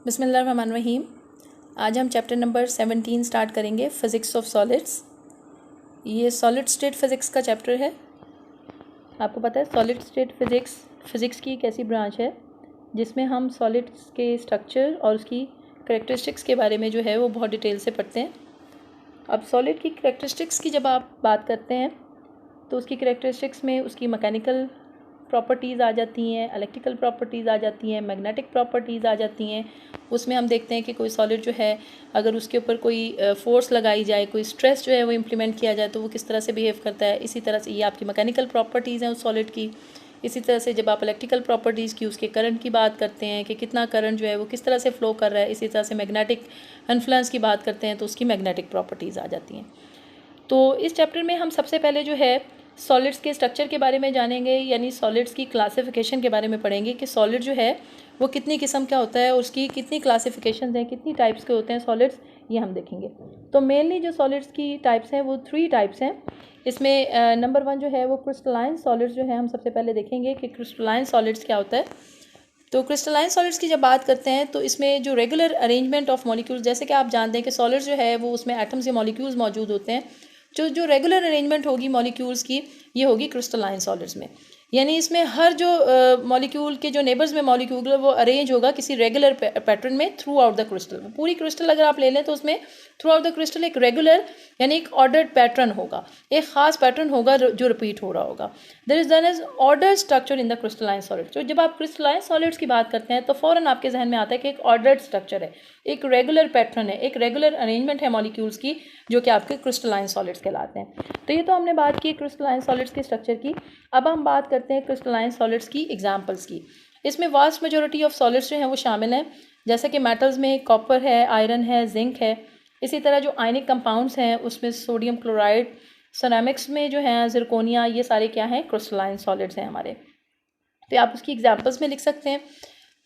बिस्मिल्लाहिर्रहमानिर्रहीम। आज हम चैप्टर नंबर 17 स्टार्ट करेंगे, फ़िज़िक्स ऑफ सॉलिड्स। ये सॉलिड स्टेट फ़िज़िक्स का चैप्टर है। आपको पता है सॉलिड स्टेट फ़िज़िक्स की एक ऐसी ब्रांच है जिसमें हम सॉलिड्स के स्ट्रक्चर और उसकी करैक्टरिस्टिक्स के बारे में जो है वो बहुत डिटेल से पढ़ते हैं। अब सॉलिड की करैक्टरिस्टिक्स की जब आप बात करते हैं तो उसकी करैक्टरिस्टिक्स में उसकी मैकेनिकल प्रॉपर्टीज़ आ जाती हैं, इलेक्ट्रिकल प्रॉपर्टीज़ आ जाती हैं, मैग्नेटिक प्रॉपर्टीज़ आ जाती हैं। उसमें हम देखते हैं कि कोई सॉलिड जो है अगर उसके ऊपर कोई फोर्स लगाई जाए, कोई स्ट्रेस जो है वो इम्प्लीमेंट किया जाए तो वो किस तरह से बिहेव करता है। इसी तरह से ये आपकी मैकेनिकल प्रॉपर्टीज़ हैं उस सॉलिड की। इसी तरह से जब आप इलेक्ट्रिकल प्रॉपर्टीज़ की, उसके करंट की बात करते हैं कि कितना करंट जो है वो किस तरह से फ़्लो कर रहा है। इसी तरह से मैग्नेटिक इन्फ्लुएंस की बात करते हैं तो उसकी मैग्नेटिक प्रॉपर्टीज़ आ जाती हैं। तो इस चैप्टर में हम सबसे पहले जो है सॉलिड्स के स्ट्रक्चर के बारे में जानेंगे, यानी सॉलिड्स की क्लासिफिकेशन के बारे में पढ़ेंगे कि सॉलिड जो है वो कितनी किस्म का होता है और उसकी कितनी क्लासिफिकेशन हैं, कितनी टाइप्स के होते हैं सॉलिड्स, ये हम देखेंगे। तो मेनली जो सॉलिड्स की टाइप्स हैं वो 3 टाइप्स हैं। इसमें नंबर 1 जो है वो क्रिस्टलाइन सॉलिड्स जो है हम सबसे पहले देखेंगे कि क्रिस्टलाइन सॉलिड्स क्या होता है। तो क्रिस्टलाइन सॉलिड्स की जब बात करते हैं तो इसमें जो रेगुलर अरेंजमेंट ऑफ मॉलिक्यूल्स, जैसे कि आप जानते हैं कि सॉलिड्स जो है वो उसमें एटम्स या मॉलिक्यूल्स मौजूद होते हैं। जो रेगुलर अरेंजमेंट होगी मॉलिक्यूल्स की, ये होगी क्रिस्टलाइन सॉलिड्स में। यानी इसमें हर जो मॉलिक्यूल के जो नेबर्स में मॉलिक्यूल है वो अरेंज होगा किसी रेगुलर पैटर्न में थ्रू आउट द क्रिस्टल। पूरी क्रिस्टल अगर आप ले लें तो उसमें थ्रू आउट द क्रिस्टल एक रेगुलर यानी एक ऑर्डर्ड पैटर्न होगा, एक खास पैटर्न होगा जो रिपीट हो रहा होगा। There is then is ordered structure in the crystalline solids. तो जब आप क्रिस्टलाइन सॉलिड्स की बात करते हैं तो फौरन आपके जहन में आता है कि एक ऑर्डर्ड स्ट्रक्चर है, एक रेगुलर पैटर्न है, एक रेगुलर अरेंजमेंट है मॉलिक्यूल्स की, जो कि आपके क्रिस्टलाइन सॉलिड्स कहलाते हैं। तो ये तो हमने बात की क्रिस्टलाइन सॉलिड्स के स्ट्रक्चर की। अब हम बात करते हैं क्रिस्टलाइन सॉलिड्स की एग्जांपल्स की। इसमें वास्ट मेजॉरिटी ऑफ सॉलिड्स जो हैं वो शामिल हैं, जैसे कि मेटल्स में कॉपर है, आयरन है, जिंक है। इसी तरह जो आयनिक कंपाउंड्स हैं उसमें सोडियम क्लोराइड, सिरेमिक्स में जो है जिरकोनिया, ये सारे क्या हैं, क्रिस्टलाइन सॉलिड्स हैं हमारे। तो आप उसकी एग्जांपल्स में लिख सकते हैं।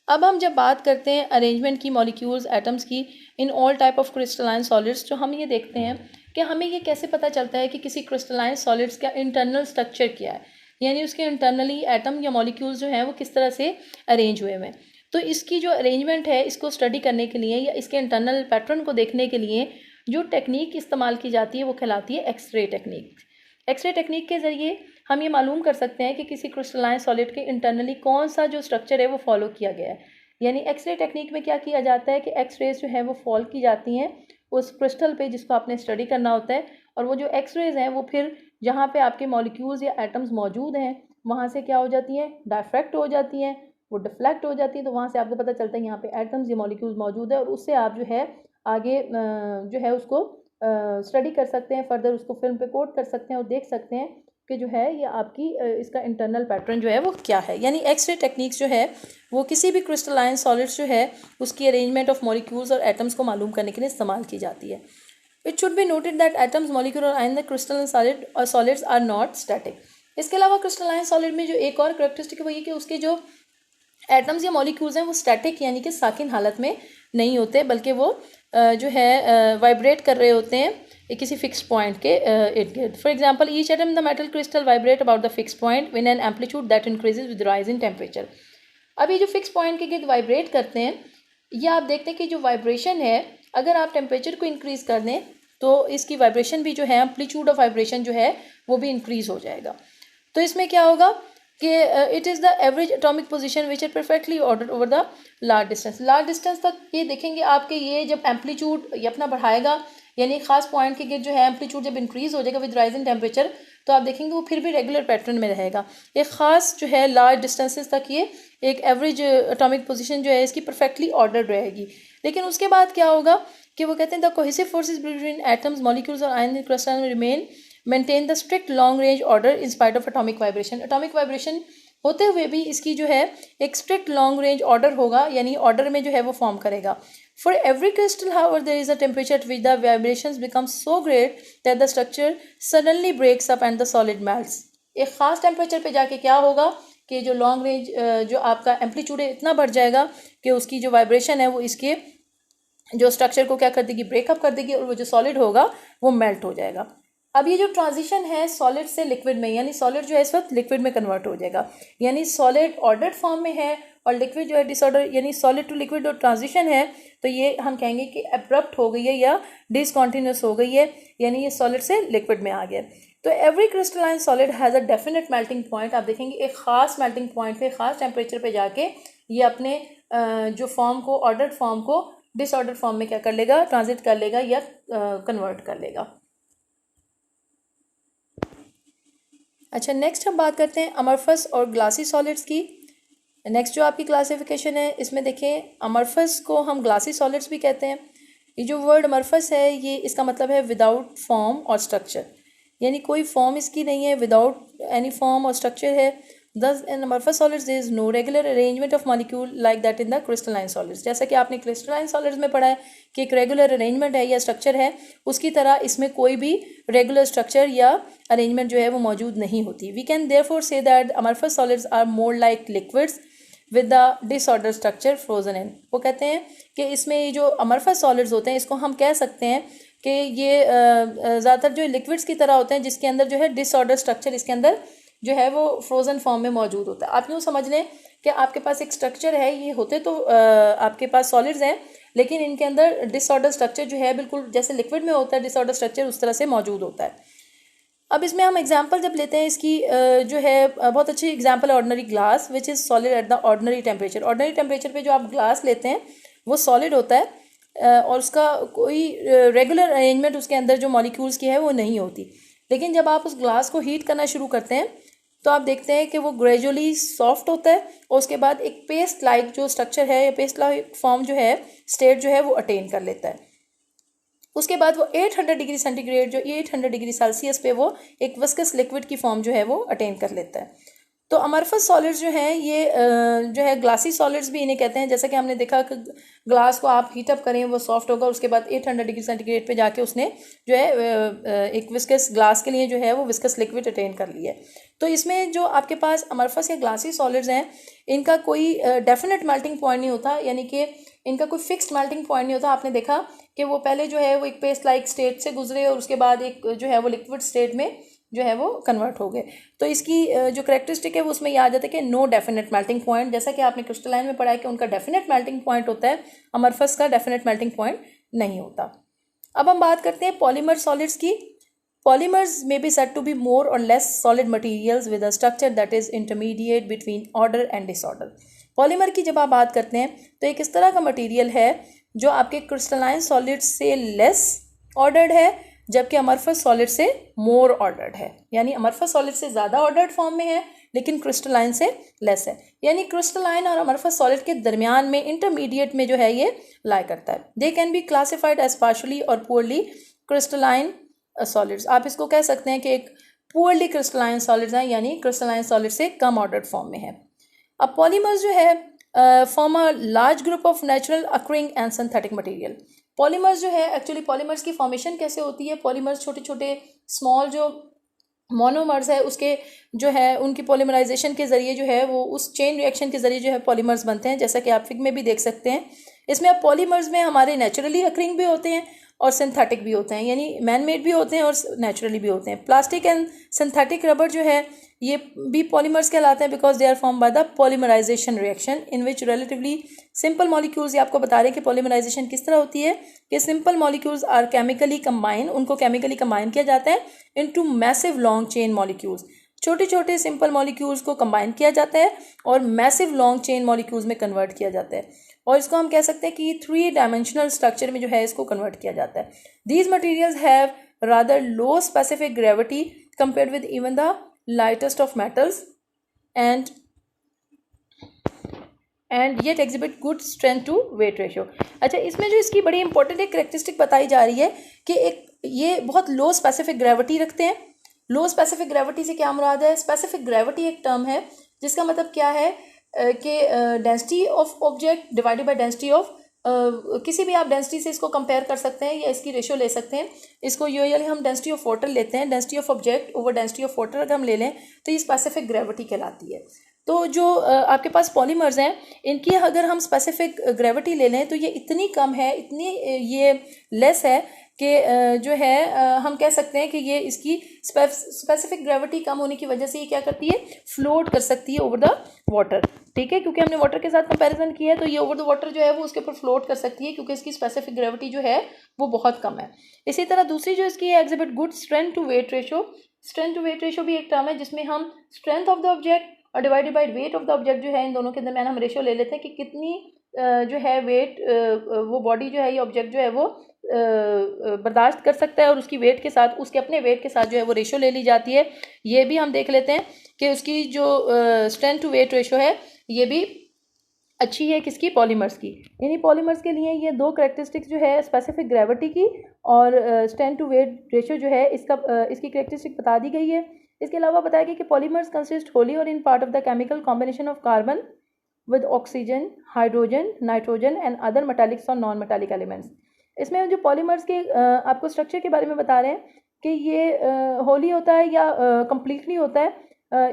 अब हम जब बात करते हैं अरेंजमेंट की, मॉलिक्यूल्स, एटम्स की in all type of crystalline solids, तो हम ये देखते हैं कि हमें ये कैसे पता चलता है कि किसी क्रिस्टलाइन सॉलिड्स का इंटरनल स्ट्रक्चर क्या है, यानी उसके इंटरनली एटम या मॉलिक्यूल्स जो हैं वो किस तरह से अरेंज हुए हैं। तो इसकी जो अरेंजमेंट है इसको स्टडी करने के लिए या इसके इंटरनल पैटर्न को देखने के लिए जो टेक्निक इस्तेमाल की जाती है वो कहलाती है एक्सरे टेक्निक। एक्सरे टेक्निक के ज़रिए हम ये मालूम कर सकते हैं कि किसी क्रिस्टलाइन सॉलिड के इंटरनली कौन सा जो स्ट्रक्चर है वो फॉलो किया गया है। यानी एक्सरे टेक्निक में क्या किया जाता है कि एक्सरेज जो है वो फॉल की जाती हैं उस क्रिस्टल पे जिसको आपने स्टडी करना होता है, और वो जो एक्सरेज हैं वो फिर जहाँ पे आपके मॉलिक्यूल्स या एटम्स मौजूद हैं वहाँ से क्या हो जाती हैं, डायफ्रैक्ट हो जाती हैं, वो डिफ्लेक्ट हो जाती है। तो वहाँ से आपको पता चलता है यहाँ पे एटम्स या मॉलिक्यूल्स मौजूद है, और उससे आप जो है आगे जो है उसको स्टडी कर सकते हैं, फर्दर उसको फिल्म पे कोट कर सकते हैं और देख सकते हैं कि जो है ये आपकी इसका इंटरनल पैटर्न जो है वो क्या है। यानी एक्सरे टेक्निक्स जो है वो किसी भी क्रिस्टलाइन सॉलिड्स जो है उसकी अरेंजमेंट ऑफ मॉलिक्यूल्स और एटम्स को मालूम करने के लिए इस्तेमाल की जाती है। It should be noted that atoms, molecule और आयन द क्रिस्टलाइन सॉलिड और सॉलिड्स आर नॉट स्टैटिक। इसके अलावा क्रिस्टलाइन सॉलिड में जो एक और करैक्टरिस्टिक है वो ये कि उसके जो एटम्स या मॉलिक्यूल्स हैं वो स्टैटिक यानी कि साकिन हालत में नहीं होते, बल्कि वो जो है वाइब्रेट कर रहे होते हैं किसी फिक्स पॉइंट के इर्द गिर्द। For example, each atom the metal crystal vibrate about the fix point win N amplitude that increases with rise in temperature. अब ये जो फिक्स पॉइंट के गिर्द वाइब्रेट करते हैं, ये आप देखते हैं कि जो वाइब्रेशन है अगर आप टेम्परेचर को इंक्रीज़ कर दें तो इसकी वाइब्रेशन भी जो है, एम्पलीट्यूड ऑफ वाइब्रेशन जो है वो भी इंक्रीज़ हो जाएगा। तो इसमें क्या होगा कि it is the average atomic position which are perfectly ordered over the large distance तक। ये देखेंगे आपके ये जब एम्पलीट्यूड ये अपना बढ़ाएगा, यानी खास पॉइंट के गिर्द जो है एम्पलीट्यूड जब इंक्रीज़ हो जाएगा विद राइजिंग टेम्परेचर, तो आप देखेंगे वो फिर भी रेगुलर पैटर्न में रहेगा। एक ख़ास जो है लार्ज डिस्टेंसेस तक ये एक एवरेज एटॉमिक पोजीशन जो है इसकी परफेक्टली ऑर्डर्ड रहेगी। लेकिन उसके बाद क्या होगा कि वो कहते हैं the cohesive forces between atoms, molecules और ion in crystal remain maintain the strict long range order in spite of atomic vibration. Atomic vibration होते हुए भी इसकी जो है एक स्ट्रिक्ट लॉन्ग रेंज ऑर्डर होगा, यानी ऑर्डर में जो है वो फॉर्म करेगा। For every crystal however there is a temperature at which the vibrations become so great that the structure suddenly breaks up and the solid melts. एक खास temperature पे जाके क्या होगा कि जो लॉन्ग रेंज जो आपका एम्पलीट्यूड है इतना बढ़ जाएगा कि उसकी जो वाइब्रेशन है वो इसके जो स्ट्रक्चर को क्या कर देगी, ब्रेकअप कर देगी, और वो जो सॉलिड होगा वो मेल्ट हो जाएगा। अब ये जो ट्रांजिशन है सॉलिड से लिक्विड में, यानी सॉलिड जो है इस वक्त लिक्विड में कन्वर्ट हो जाएगा, यानी सॉलिड ऑर्डर्ड फॉर्म में है और लिक्विड जो है डिसऑर्डर, यानी सॉलिड टू लिक्विड जो ट्रांजिशन है, तो ये हम कहेंगे कि अब्रप्ट हो गई है या डिसकॉन्टिन्यूस हो गई है, यानी ये सॉलिड से लिक्विड में आ गया। तो every crystalline solid has a definite melting point. आप देखेंगे एक ख़ास मेल्टिंग पॉइंट पे, ख़ास टेम्परेचर पे जाके ये अपने जो फॉर्म को, ऑर्डर्ड फॉर्म को डिसऑर्डर फॉर्म में क्या कर लेगा, ट्रांजिट कर लेगा या कन्वर्ट कर लेगा। अच्छा, नेक्स्ट हम बात करते हैं अमरफस और ग्लासी सॉलिड्स की। नेक्स्ट जो आपकी क्लासिफिकेशन है इसमें देखें, अमरफस को हम ग्लासी सॉलिड्स भी कहते हैं। ये जो वर्ड अमरफस है ये इसका मतलब है विदाउट फॉर्म और स्ट्रक्चर, यानी कोई फॉर्म इसकी नहीं है, without any form or structure है। Thus in amorphous solids there is no regular arrangement of molecule like that in the crystalline solids. जैसा कि आपने क्रिस्टलाइन सॉलिड्स में पढ़ा है कि एक रेगुलर अरेंजमेंट है या स्ट्रक्चर है, उसकी तरह इसमें कोई भी रेगुलर स्ट्रक्चर या अरेंजमेंट जो है वो मौजूद नहीं होती। We can therefore say that amorphous solids are more like liquids with the disorder structure frozen in. वो कहते हैं कि इसमें ये जो अमरफस सॉलिड्स होते हैं इसको हम कह सकते हैं कि ये ज़्यादातर जो लिक्विड्स की तरह होते हैं जिसके अंदर जो है डिसऑर्डर स्ट्रक्चर इसके अंदर जो है वो फ्रोज़न फॉर्म में मौजूद होता है। आप यूँ समझ लें कि आपके पास एक स्ट्रक्चर है, ये होते तो आपके पास सॉलिड्स हैं, लेकिन इनके अंदर डिसऑर्डर स्ट्रक्चर जो है बिल्कुल जैसे लिक्विड में होता है डिसऑर्डर स्ट्रक्चर, उस तरह से मौजूद होता है। अब इसमें हम एग्जांपल जब लेते हैं इसकी जो है बहुत अच्छी एग्जांपल है ordinary glass which is solid at the ordinary temperature. Ordinary temperature पे जो आप ग्लास लेते हैं वो सॉलिड होता है और उसका कोई रेगुलर अरेंजमेंट उसके अंदर जो मॉलिक्यूल्स की है वो नहीं होती। लेकिन जब आप उस ग्लास को हीट करना शुरू करते हैं तो आप देखते हैं कि वो ग्रेजुअली सॉफ्ट होता है और उसके बाद एक पेस्ट लाइक जो स्ट्रक्चर है या पेस्ट लाइक फॉर्म जो है, स्टेट जो है वो अटेन कर लेता है। उसके बाद वो 800 डिग्री सेंटीग्रेड जो 800 डिग्री सेल्सियस पे वो एक विस्कस लिक्विड की फॉर्म जो है वो अटेन कर लेता है। तो अमरफस सॉलिड्स जो हैं ये जो है ग्लासी सॉलिड्स भी इन्हें कहते हैं। जैसा कि हमने देखा कि ग्लास को आप हीटअप करें वो सॉफ्ट होगा, उसके बाद 800 डिग्री सेंटीग्रेड पे जाके उसने जो है एक विस्कस ग्लास के लिए जो है वो विस्कस लिक्विड अटेन कर लिया है। तो इसमें जो आपके पास अमरफस या ग्लासी सॉलिड्स हैं इनका कोई डेफिनेट मेल्टिंग पॉइंट नहीं होता, यानी कि इनका कोई फिक्स्ड मेल्टिंग पॉइंट नहीं होता। आपने देखा कि वो पहले जो है वो एक पेस्ट लाइक स्टेट से गुजरे और उसके बाद एक जो है वो लिक्विड स्टेट में जो है वो कन्वर्ट हो गए। तो इसकी जो करेक्टरिस्टिक है वो उसमें यह आ जाता है कि नो डेफिनेट मेल्टिंग पॉइंट। जैसा कि आपने क्रिस्टलाइन में पढ़ा है कि उनका डेफिनेट मेल्टिंग पॉइंट होता है, अमरफस का डेफिनेट मेल्टिंग पॉइंट नहीं होता। अब हम बात करते हैं पॉलीमर सॉलिड्स की। Polymers may be said to be more or less solid materials with a structure that is intermediate between order and disorder. Polymer की जब आप बात करते हैं तो एक इस तरह का मटीरियल है जो आपके क्रिस्टलाइन सॉलिड से लेस ऑर्डर्ड है, जबकि अमरफस सॉलिड से मोर ऑर्डर्ड है। यानी अमरफस सॉलिड से ज़्यादा ऑर्डर्ड फॉर्म में है लेकिन क्रिस्टलाइन से लेस है, यानी क्रिस्टलाइन और अमरफस सॉलिड के दरमियान में इंटरमीडिएट में जो है ये लाई करता है। They can be classified as partially और पुअरली क्रिस्टलाइन सॉलिड्स। आप इसको कह सकते हैं कि एक पुअरली क्रिस्टलाइन सॉलिड्स हैं, यानी क्रिस्टलाइन सॉलिड से कम ऑर्डर्ड फॉर्म में है। अब पॉलीमर्स जो है form a large group of natural occurring and synthetic material. Polymers जो है एक्चुअली पॉलीमर्स की फॉर्मेशन कैसे होती है, पॉलीमर्स छोटे छोटे स्मॉल जो मोनोमर्स है उसके जो है उनकी पॉलीमराइजेशन के ज़रिए जो है वो उस चेन रिएक्शन के ज़रिए जो है पॉलीमर्स बनते हैं, जैसा कि आप फिग में भी देख सकते हैं। इसमें अब पॉलीमर्स में हमारे नेचुरली अक्रिंग भी होते हैं और सिंथेटिक भी होते हैं, यानी मैन मेड भी होते हैं और नेचुरली भी होते हैं। प्लास्टिक एंड सिंथेटिक रबर जो है ये भी पॉलीमर्स कहलाते हैं because they are form by the polymerization reaction in which relatively simple molecules. ये आपको बता रहे हैं कि पॉलीमराइजेशन किस तरह होती है कि simple molecules are chemically combine, उनको केमिकली कंबाइन किया जाता है into massive long chain molecules. छोटे छोटे सिंपल मॉलिक्यूल्स को कंबाइन किया जाता है और मैसिव लॉन्ग चेन मॉलिक्यूल्स में कन्वर्ट किया जाता है, और इसको हम कह सकते हैं कि 3 डायमेंशनल स्ट्रक्चर में जो है इसको कन्वर्ट किया जाता है। These materials have rather low specific gravity compared with even the lightest of metals and yet exhibit good strength to weight ratio। अच्छा, इसमें जो इसकी बड़ी इंपॉर्टेंट एक करेक्टरिस्टिक बताई जा रही है कि एक ये बहुत लो स्पेसिफिक ग्रेविटी रखते हैं। लो स्पेसिफिक ग्रेविटी से क्या मुराद है? स्पेसिफिक ग्रेविटी एक टर्म है जिसका मतलब क्या है कि density of object divided by density of किसी भी आप डेंसिटी से इसको कंपेयर कर सकते हैं या इसकी रेशियो ले सकते हैं। इसको यूजुअली हम डेंसिटी ऑफ वाटर लेते हैं, density of object over density of water अगर हम ले लें तो ये स्पेसिफिक ग्रेविटी कहलाती है। तो जो आपके पास पॉलीमर्स हैं, इनकी अगर हम स्पेसिफिक ग्रेविटी ले लें तो ये इतनी कम है, इतनी ये लेस है कि जो है हम कह सकते हैं कि ये इसकी स्पेसिफिक ग्रेविटी कम होने की वजह से ये क्या करती है, फ्लोट कर सकती है ओवर द वाटर। ठीक है, क्योंकि हमने वाटर के साथ कंपैरिजन किया है तो ये ओवर द वाटर जो है वो उसके ऊपर फ्लोट कर सकती है, क्योंकि इसकी स्पेसिफिक ग्रेविटी जो है वो बहुत कम है। इसी तरह दूसरी जो इसकी exhibit good strength to weight ratio. Strength to weight ratio भी एक टर्म है जिसमें हम स्ट्रेंथ ऑफ द ऑब्जेक्ट और divided by weight of the object जो है, इन दोनों के दरमियान हम रेशो ले लेते हैं कि कितनी जो है वेट वो बॉडी जो है, ये ऑब्जेक्ट जो है वो बर्दाश्त कर सकता है, और उसकी वेट के साथ, उसके अपने वेट के साथ जो है वो रेशो ले ली जाती है। ये भी हम देख लेते हैं कि उसकी जो स्ट्रेंथ टू वेट रेशो है ये भी अच्छी है किसकी, पॉलीमर्स की। यानी पॉलीमर्स के लिए ये दो कैरेक्टरिस्टिक्स जो है स्पेसिफिक ग्रेविटी की और स्ट्रेंथ टू वेट रेशो जो है इसकी कैरेक्टरिस्टिक बता दी गई है। इसके अलावा बताया गया कि पॉलीमर्स कंसिस्ट होली और in part of the chemical combination of carbon with oxygen, hydrogen, nitrogen and other metallics और नॉन मेटालिक एलिमेंट्स। इसमें जो पॉलीमर्स के आपको स्ट्रक्चर के बारे में बता रहे हैं कि ये होली होता है या कम्प्लीटली होता है,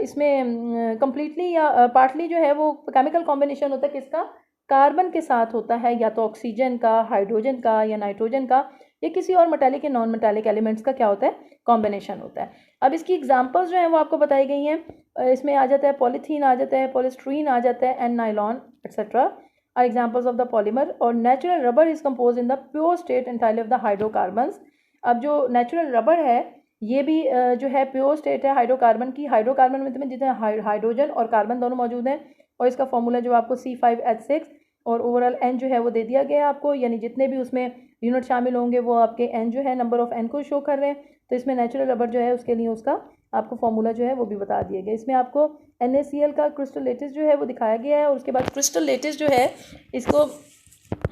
इसमें कम्प्लीटली या पार्टली जो है वो केमिकल कॉम्बिनेशन होता है किसका, कार्बन के साथ होता है, या तो ऑक्सीजन का, हाइड्रोजन का या नाइट्रोजन का, या किसी और मेटालिक या नॉन मेटालिक एलिमेंट्स का क्या होता है, कॉम्बिनेशन होता है। अब इसकी एग्जांपल्स जो हैं वो आपको बताई गई हैं। इसमें आ जाता है पॉलीथीन, आ जाता है पॉलीस्ट्रीन, आ जाता है and nylon etcetera are examples of the polymer. और natural rubber is compose in the pure state entirely of the hydrocarbons. अब जो नेचुरल रबर है ये भी जो है प्योर स्टेट है हाइड्रोकार्बन की। हाइड्रोकार्बन में जितने हाइड्रोजन और कार्बन दोनों मौजूद हैं, और इसका फॉर्मूला जो आपको C5H6 और ओवरऑल N जो है वो दे दिया गया है आपको, यानी जितने भी उसमें यूनिट शामिल होंगे वो आपके N जो है नंबर ऑफ N को शो कर रहे हैं। तो इसमें नेचुरल रबर जो है उसके लिए उसका आपको फॉर्मूला जो है वो भी बता दिया गया। इसमें आपको NaCl का क्रिस्टल लेटिस जो है वो दिखाया गया है, और उसके बाद क्रिस्टल लेटिस जो है इसको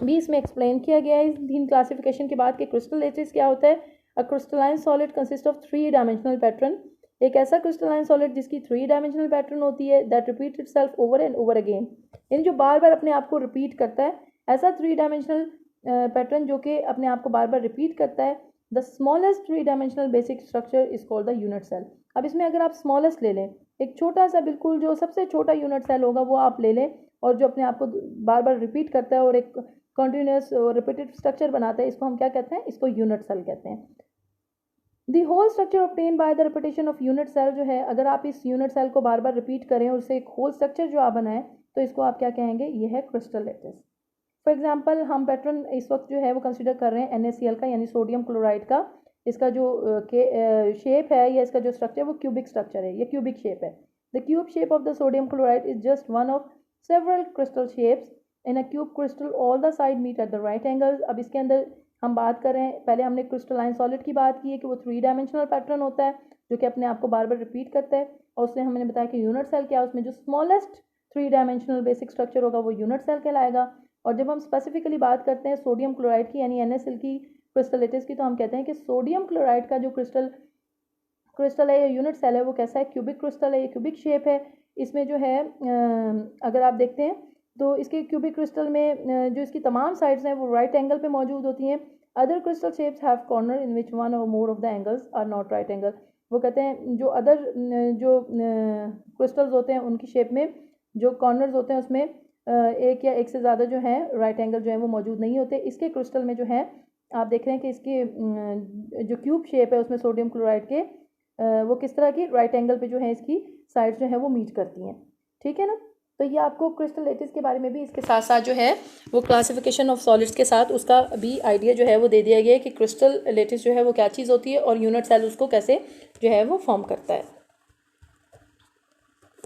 भी इसमें एक्सप्लेन किया गया है इस 3 क्लासिफिकेशन के बाद कि क्रिस्टल लेटिस क्या होता है। अ crystalline solid consist of 3 dimensional pattern. एक ऐसा क्रिस्टलाइन सॉलिड जिसकी 3 डायमेंशनल पैटर्न होती है, that repeat itself over and over again, यानी जो बार बार अपने आप को रिपीट करता है, ऐसा 3 डायमेंशनल पैटर्न जो कि अपने आप को बार बार रिपीट करता है। The smallest 3 dimensional basic structure is called the unit cell. अब इसमें अगर आप स्मॉलेस्ट ले लें, एक छोटा सा बिल्कुल जो सबसे छोटा यूनिट सेल होगा वो आप ले लें, और जो अपने आप को बार बार रिपीट करता है और एक कंटिन्यूस और रिपीटेड स्ट्रक्चर बनाता है, इसको हम क्या कहते हैं, इसको यूनिट सेल कहते हैं। The whole structure obtain by the repetition of unit cell जो है, अगर आप इस यूनिट सेल को बार बार रिपीट करें और उससे एक होल स्ट्रक्चर जो आप बनाएं, तो इसको आप क्या कहेंगे, ये है क्रिस्टल लेटिस। फॉर एग्जांपल हम पैटर्न इस वक्त जो है वो कंसिडर कर रहे हैं NaCl का, यानी सोडियम क्लोराइड का। इसका जो शेप है या इसका जो स्ट्रक्चर है वो क्यूबिक स्ट्रक्चर है, ये क्यूबिक शेप है। The cube shape of the sodium chloride is just one of several crystal shapes in a cube crystal, all the side meet at the right angle. अब इसके अंदर हम बात कर रहे हैं, पहले हमने क्रिस्टलाइन सॉलिड की बात की है कि वो 3 डायमेंशनल पैटर्न होता है जो कि अपने आप को बार बार रिपीट करता है, और उससे हमने बताया कि यूनिट सेल क्या है, उसमें जो स्मॉलेस्ट 3 डायमेंशनल बेसिक स्ट्रक्चर होगा वो यूनिट सेल कहलाएगा। और जब हम स्पेसिफिकली बात करते हैं सोडियम क्लोराइड की यानी NaCl की क्रिस्टल लेटिस की, तो हम कहते हैं कि सोडियम क्लोराइड का जो क्रिस्टल है या यूनिट सेल है वो कैसा है, क्यूबिक क्रिस्टल है, ये क्यूबिक शेप है। इसमें जो है अगर आप देखते हैं तो इसके क्यूबिक क्रिस्टल में जो इसकी तमाम साइड्स हैं वो राइट एंगल पे मौजूद होती हैं। Other crystal shapes have corner in which one or more of the angles are not right angle. वो कहते हैं जो अदर जो क्रिस्टल्स होते हैं उनकी शेप में जो कॉर्नर्स होते हैं उसमें एक या एक से ज़्यादा जो है राइट एंगल जो है वो मौजूद नहीं होते। इसके क्रिस्टल में जो है आप देख रहे हैं कि इसकी जो क्यूब शेप है उसमें सोडियम क्लोराइड के वो किस तरह की राइट एंगल पे जो है इसकी साइड्स जो है वो मीट करती हैं। ठीक है ना, तो ये आपको क्रिस्टल लेटिस के बारे में भी इसके साथ साथ जो है वो क्लासिफिकेशन ऑफ सॉलिड्स के साथ उसका भी आइडिया जो है वो दे दिया गया है कि क्रिस्टल लेटिस जो है वो क्या चीज़ होती है और यूनिट सेल उसको कैसे जो है वो फॉर्म करता है।